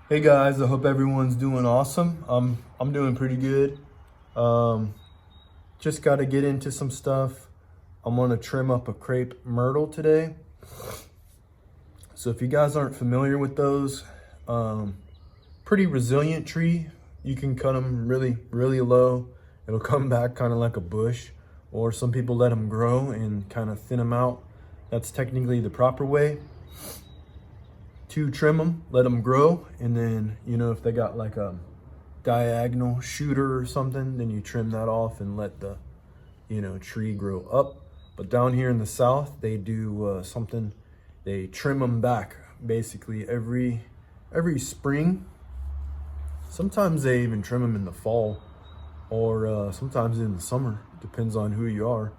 Hey guys, I hope everyone's doing awesome. I'm doing pretty good. Um, just got to get into some stuff. I'm gonna trim up a crepe myrtle today. So if you guys aren't familiar with those, um, pretty resilient tree. You can cut them really low. It'll come back kind of like a bush, or some people let them grow and kind of thin them out. That's technically the proper way to trim them. Let them grow, and then if they got like a diagonal shooter or something, then you trim that off and let the tree grow up. But down here in the south, they do something. They trim them back basically every spring. Sometimes they even trim them in the fall, or sometimes in the summer. Depends on who you are.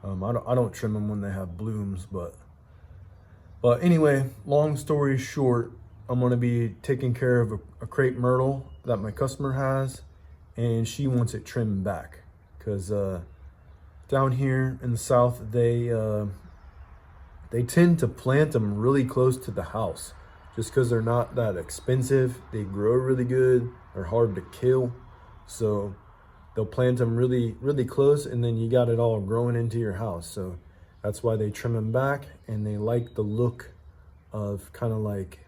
I don't trim them when they have blooms, but anyway, long story short, I'm gonna be taking care of a crepe myrtle that my customer has, and she wants it trimmed back because down here in the south, they tend to plant them really close to the house, just because they're not that expensive. They grow really good. They're hard to kill, so they'll plant them really close, and then you got it all growing into your house. So that's why they trim them back, and they like the look of kind of like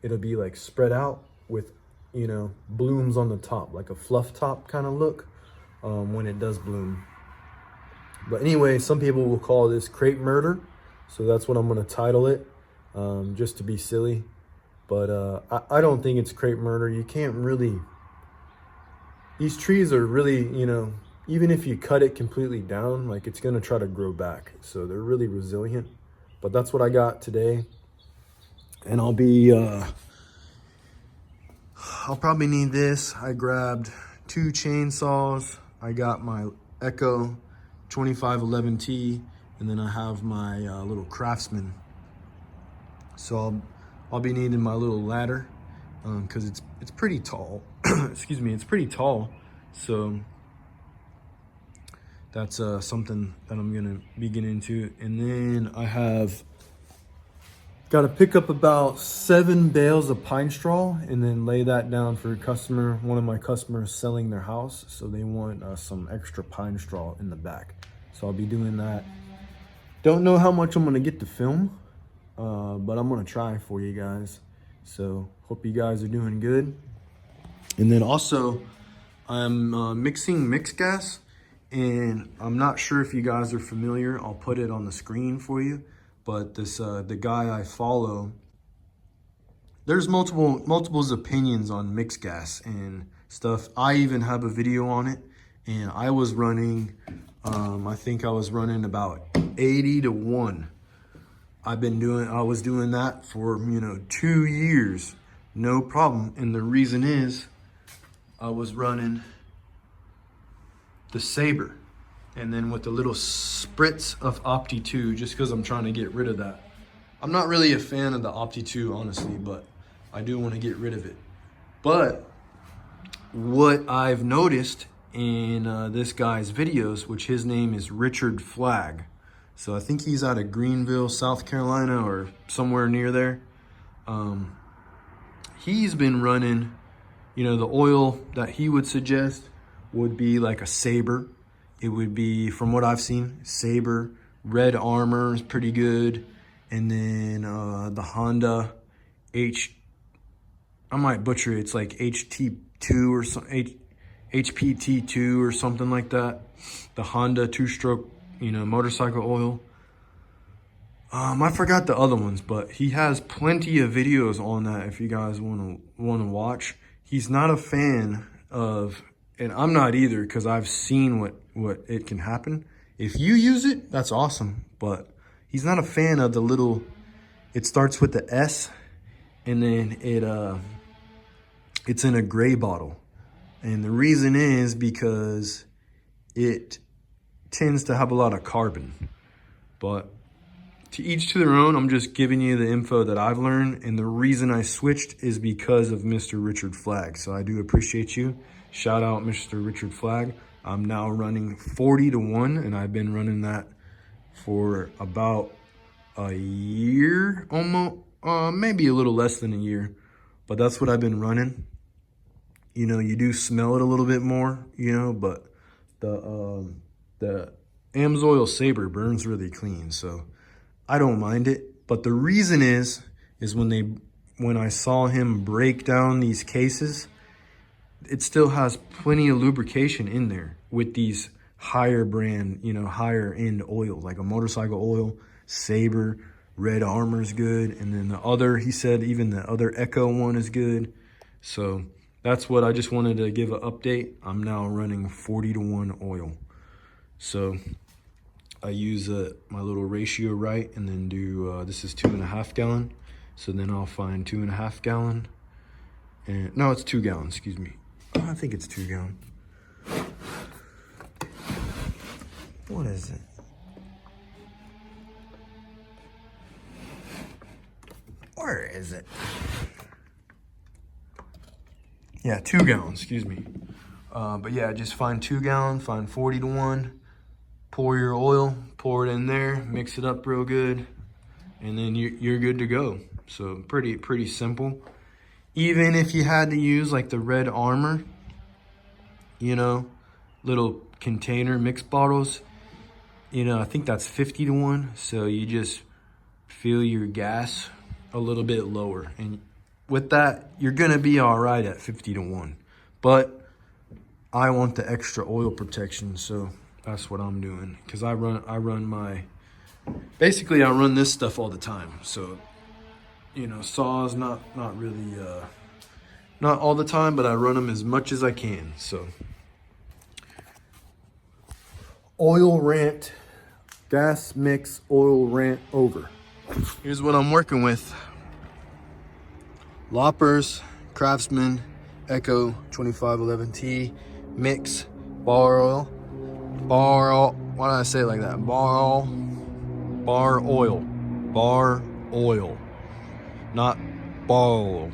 it'll be like spread out with blooms on the top, like a fluff top kind of look when it does bloom. But anyway, some people will call this crepe murder, so that's what I'm going to title it, just to be silly. But I don't think it's crepe murder. You can't really, these trees are really, even if you cut it completely down, like it's going to try to grow back. So they're really resilient. But that's what I got today. And I'll probably need this. I grabbed 2 chainsaws. I got my Echo 2511T, and then I have my little Craftsman. So I'll be needing my little ladder because it's pretty tall. Excuse me, it's pretty tall. So that's something that I'm gonna be getting into. And then I have got to pick up about 7 bales of pine straw and then lay that down for a customer. One of my customers selling their house, so they want some extra pine straw in the back. So I'll be doing that. Don't know how much I'm gonna get to film, but I'm gonna try for you guys. So hope you guys are doing good. And then also, I'm mixing mix gas, and I'm not sure if you guys are familiar. I'll put it on the screen for you. But this the guy I follow, there's multiple opinions on mixed gas and stuff. I even have a video on it, and I was running I think I was running about 80 to 1. I was doing that for 2 years, no problem. And the reason is I was running the Sabre, and then with a little spritz of Opti 2, just because I'm trying to get rid of that. I'm not really a fan of the Opti 2, honestly, but I do want to get rid of it. But what I've noticed in this guy's videos, which his name is Richard Flagg, so I think he's out of Greenville, South Carolina, or somewhere near there. He's been running, the oil that he would suggest would be like a Sabre. It would be, from what I've seen, Sabre. Red Armor is pretty good. And then the Honda I might butcher it. It's like HT2 or something, HPT2 or something like that. The Honda 2-stroke, motorcycle oil. I forgot the other ones, but he has plenty of videos on that if you guys want to watch. He's not a fan of, and I'm not either, because I've seen what it can happen. If you use it, that's awesome. But he's not a fan of the little, it starts with the S, and then it's in a gray bottle. And the reason is because it tends to have a lot of carbon. But to each to their own. I'm just giving you the info that I've learned. And the reason I switched is because of Mr. Richard Flagg. So I do appreciate you. Shout out Mr. Richard Flagg. I'm now running 40 to 1, and I've been running that for about a year, almost, maybe a little less than a year. but that's what I've been running. You know, you do smell it a little bit more, you know, but the Amsoil Sabre burns really clean, so I don't mind it. But the reason is when I saw him break down these cases, it still has plenty of lubrication in there with these higher brand, you know, higher end oils, like a motorcycle oil, Sabre, Red Armor's good, and then the other, he said even the other Echo one is good. So that's what I just wanted to give an update. I'm now running 40-to-1 oil. So I use my little ratio right, and then do, this is 2.5 gallon. So then I'll find 2.5 gallon, and no, it's 2 gallons, excuse me. Oh, I think it's 2 gallon. What is it? Where is it? Yeah, 2 gallons, excuse me. But yeah, just find 2 gallon, find 40-to-1, pour your oil, pour it in there, mix it up real good, and then you're good to go. So pretty simple. Even if you had to use like the Red Armor, you know, little container mix bottles, you know, I think that's 50-to-1. So you just fill your gas a little bit lower, and with that, you're gonna be all right at 50-to-1. But I want the extra oil protection, so that's what I'm doing. Cause I run my, basically I run this stuff all the time. So, you know, saws not really, not all the time, but I run them as much as I can. So oil rant, gas mix, oil rant over. Here's what I'm working with. Loppers, Craftsman, Echo 2511T, mix, bar oil, why did I say it like that? Bar oil, not ball.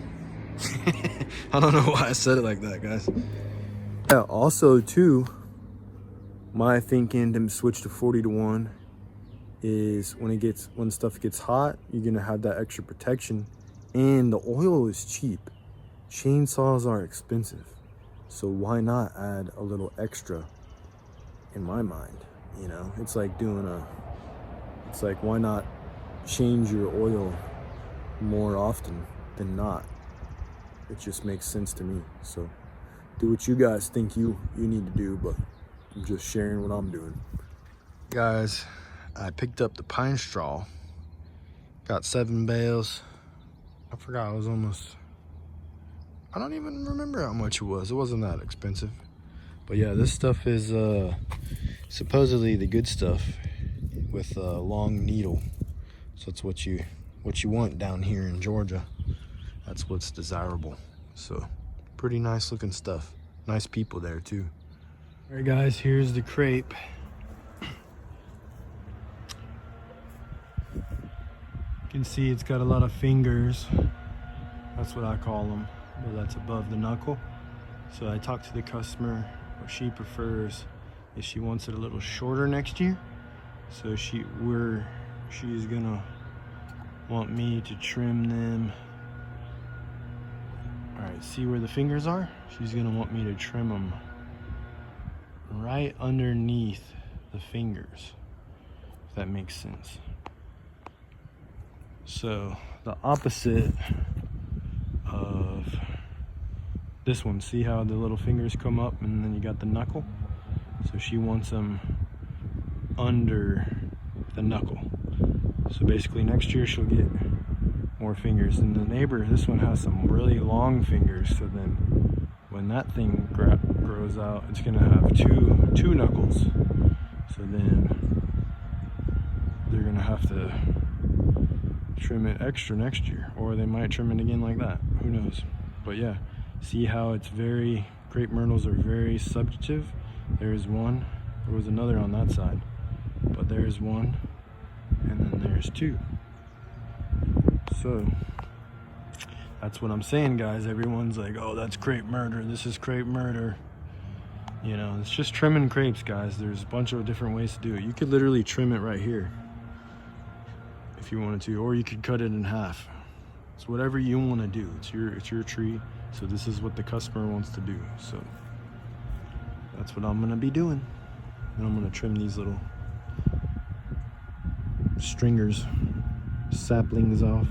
I don't know why I said it like that, guys. Yeah, also too, my thinking to switch to 40-to-1 is when stuff gets hot, you're gonna have that extra protection, and the oil is cheap. Chainsaws are expensive, so why not add a little extra? In my mind, you know, it's like why not change your oil more often than not? It just makes sense to me. So do what you guys think you need to do, but I'm just sharing what I'm doing. Guys, I picked up the pine straw, got 7 bales. I forgot, it was almost, I don't even remember how much it was. It wasn't that expensive. But yeah, this stuff is supposedly the good stuff with a long needle. So it's what you want down here in Georgia. That's what's desirable. So pretty nice looking stuff. Nice people there too. All right guys, here's the crepe. You can see it's got a lot of fingers. That's what I call them. Well, that's above the knuckle. So I talked to the customer. What she prefers is she wants it a little shorter next year. So she's gonna want me to trim them. All right, see where the fingers are? She's gonna want me to trim them right underneath the fingers, if that makes sense. So the opposite of this one, see how the little fingers come up and then you got the knuckle? So she wants them under the knuckle. So basically next year she'll get more fingers. And the neighbor, this one has some really long fingers, so then when that thing grows out, it's gonna have two knuckles. So then they're gonna have to trim it extra next year, or they might trim it again like that, who knows. But yeah, see how it's crepe myrtles are very subjective. There's one, there was another on that side, but there's one, and then there's 2. So that's what I'm saying, guys. Everyone's like, oh, that's crepe murder, this is crepe murder. You know, it's just trimming crepes, guys. There's a bunch of different ways to do it. You could literally trim it right here if you wanted to, or you could cut it in half. It's whatever you want to do. It's your tree. So this is what the customer wants to do. So that's what I'm gonna be doing. And I'm gonna trim these little stringers, saplings off.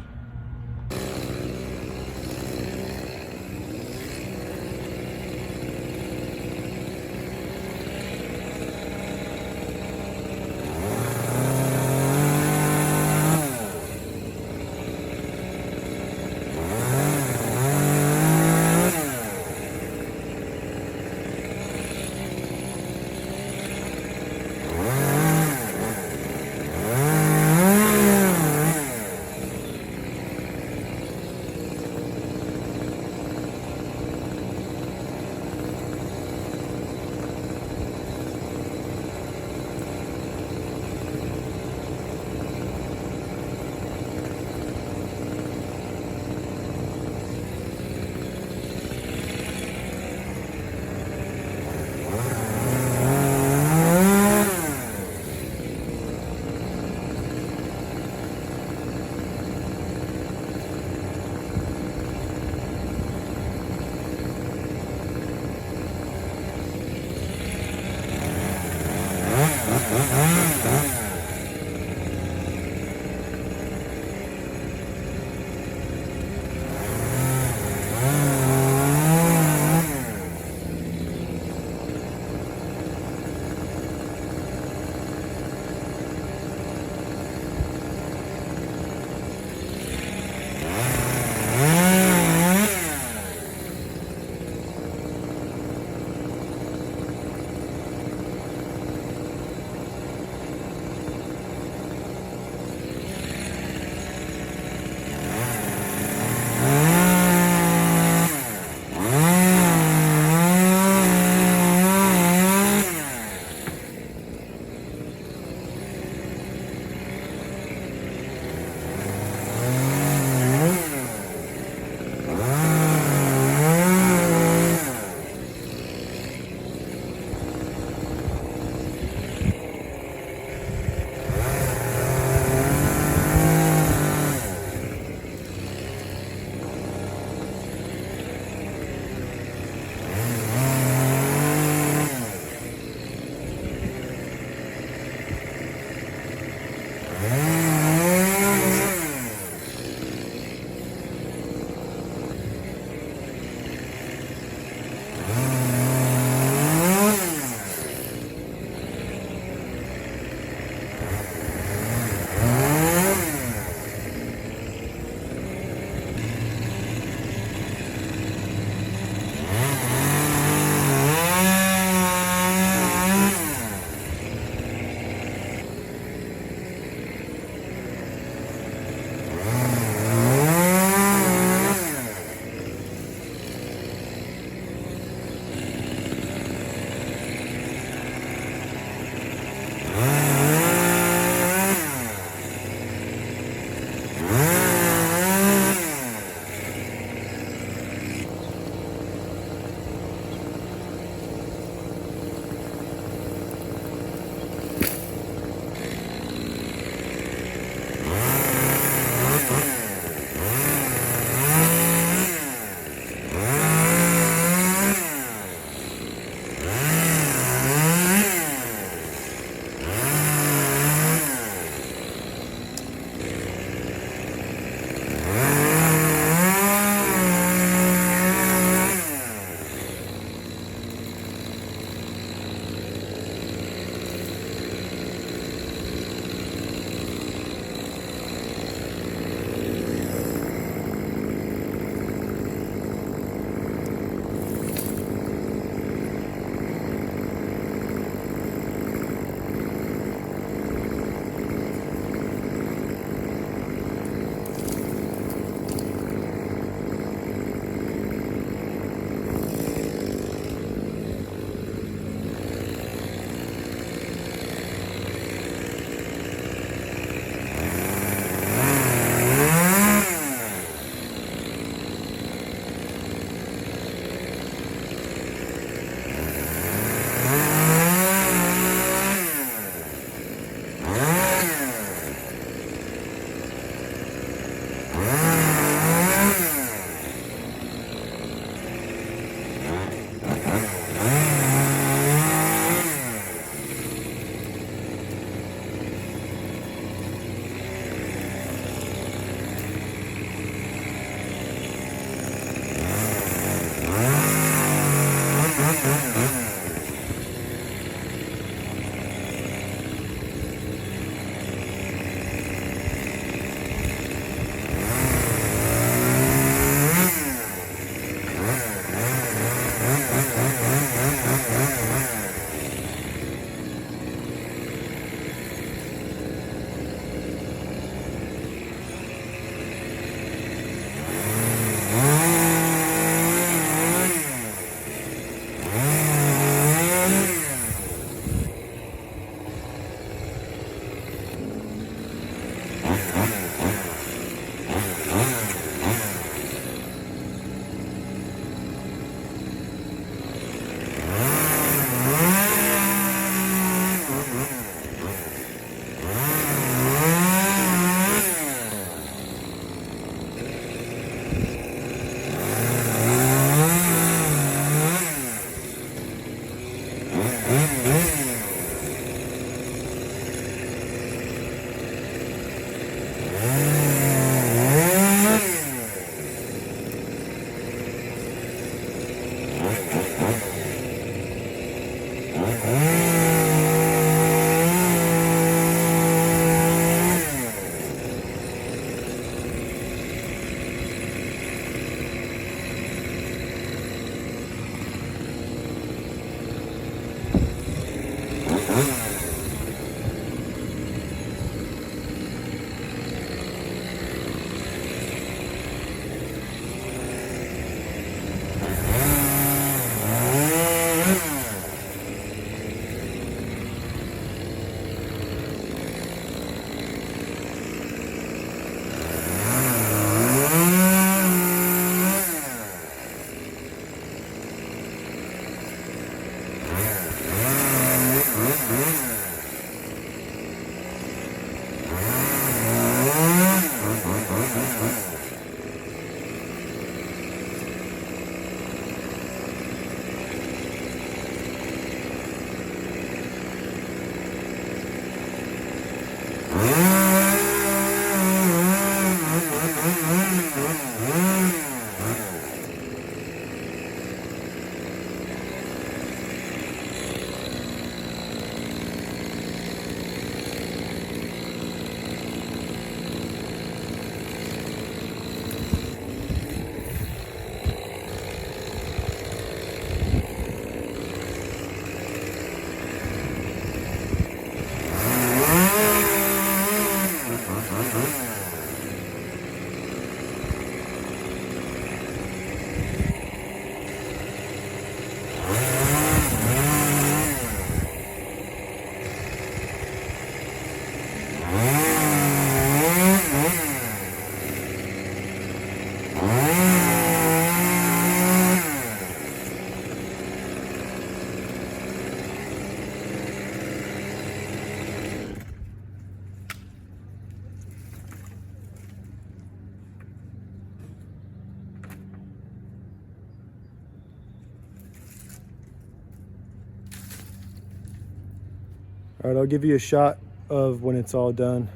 All right, I'll give you a shot of when it's all done.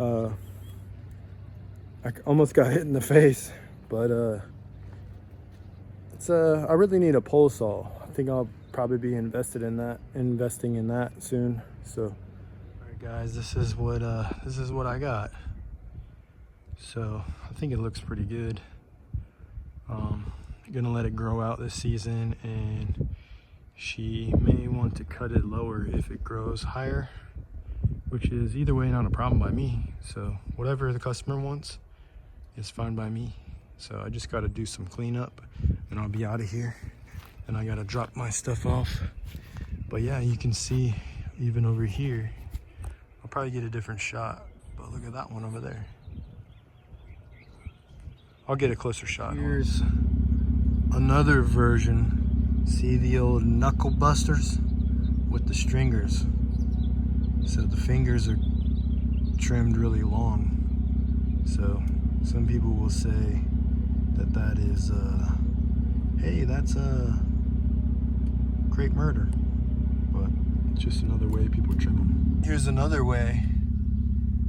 I almost got hit in the face, but I really need a pole saw. I think I'll probably be investing in that soon. So, all right, guys, this is what I got. So I think it looks pretty good. Gonna let it grow out this season, and she may want to cut it lower if it grows higher, which is either way not a problem by me. So whatever the customer wants is fine by me. So I just got to do some cleanup and I'll be out of here, and I got to drop my stuff off. But yeah, you can see even over here, I'll probably get a different shot, but look at that one over there. I'll get a closer shot. Here's another version. See the old knuckle busters with the stringers. So the fingers are trimmed really long. So some people will say that is, hey, that's a crepe murder. But it's just another way people trim them. Here's another way.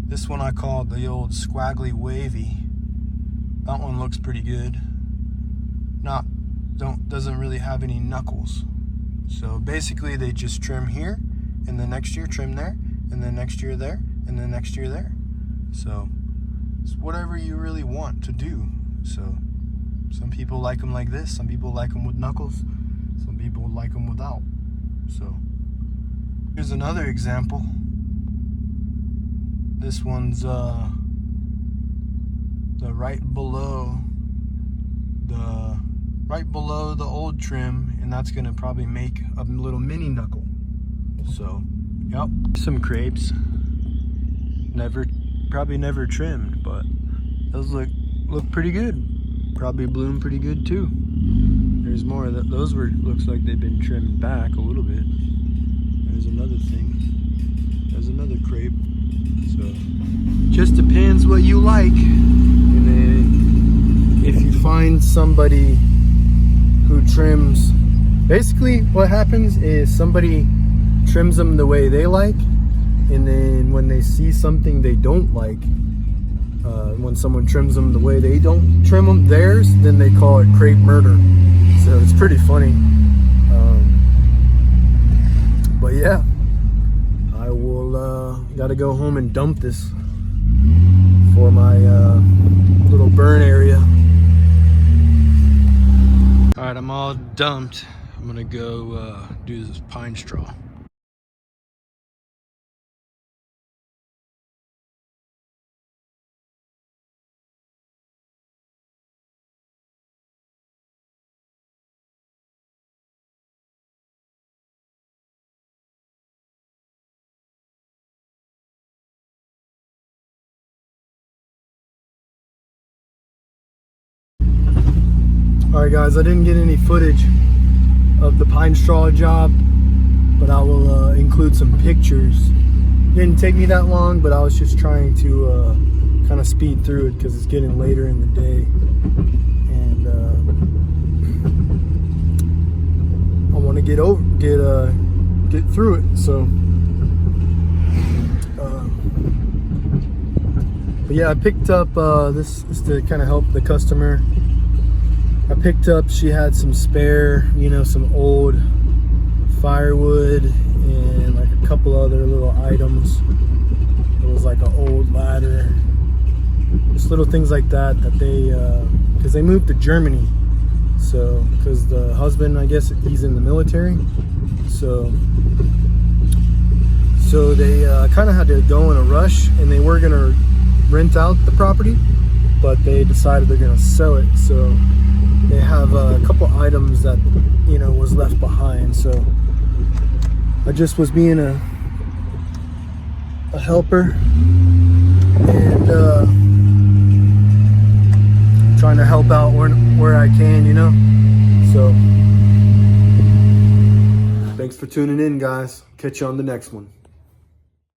This one I call the old squaggly wavy. That one looks pretty good. Doesn't really have any knuckles. So basically they just trim here, and the next year trim there, and then next year there, and then next year there. So it's whatever you really want to do. So some people like them like this, some people like them with knuckles, some people like them without. So here's another example. This one's the right below the old trim, and that's gonna probably make a little mini knuckle. So yep, some crepes, probably never trimmed, but those look pretty good. Probably bloom pretty good too. There's more of those looks like they've been trimmed back a little bit. There's another thing. There's another crepe. So just depends what you like. And then if you find somebody who trims, basically what happens is somebody trims them the way they like, and then when they see something they don't like, when someone trims them the way they don't trim them theirs, then they call it crepe murder. So it's pretty funny. But yeah, I will gotta go home and dump this for my little burn area. All right, I'm all dumped. I'm gonna go do this pine straw. All right, guys, I didn't get any footage of the pine straw job, but I will include some pictures. Didn't take me that long, but I was just trying to kind of speed through it because it's getting later in the day, and I want to get through it. So, but yeah, I picked up this is to kind of help the customer. I picked up, she had some spare, some old firewood and like a couple other little items. It was like an old ladder, just little things like that they, because they moved to Germany. So, because the husband, I guess he's in the military. So they kind of had to go in a rush, and they were going to rent out the property, but they decided they're going to sell it. So they have a couple items that was left behind. So I just was being a helper and trying to help out where I can, So thanks for tuning in, guys. Catch you on the next one.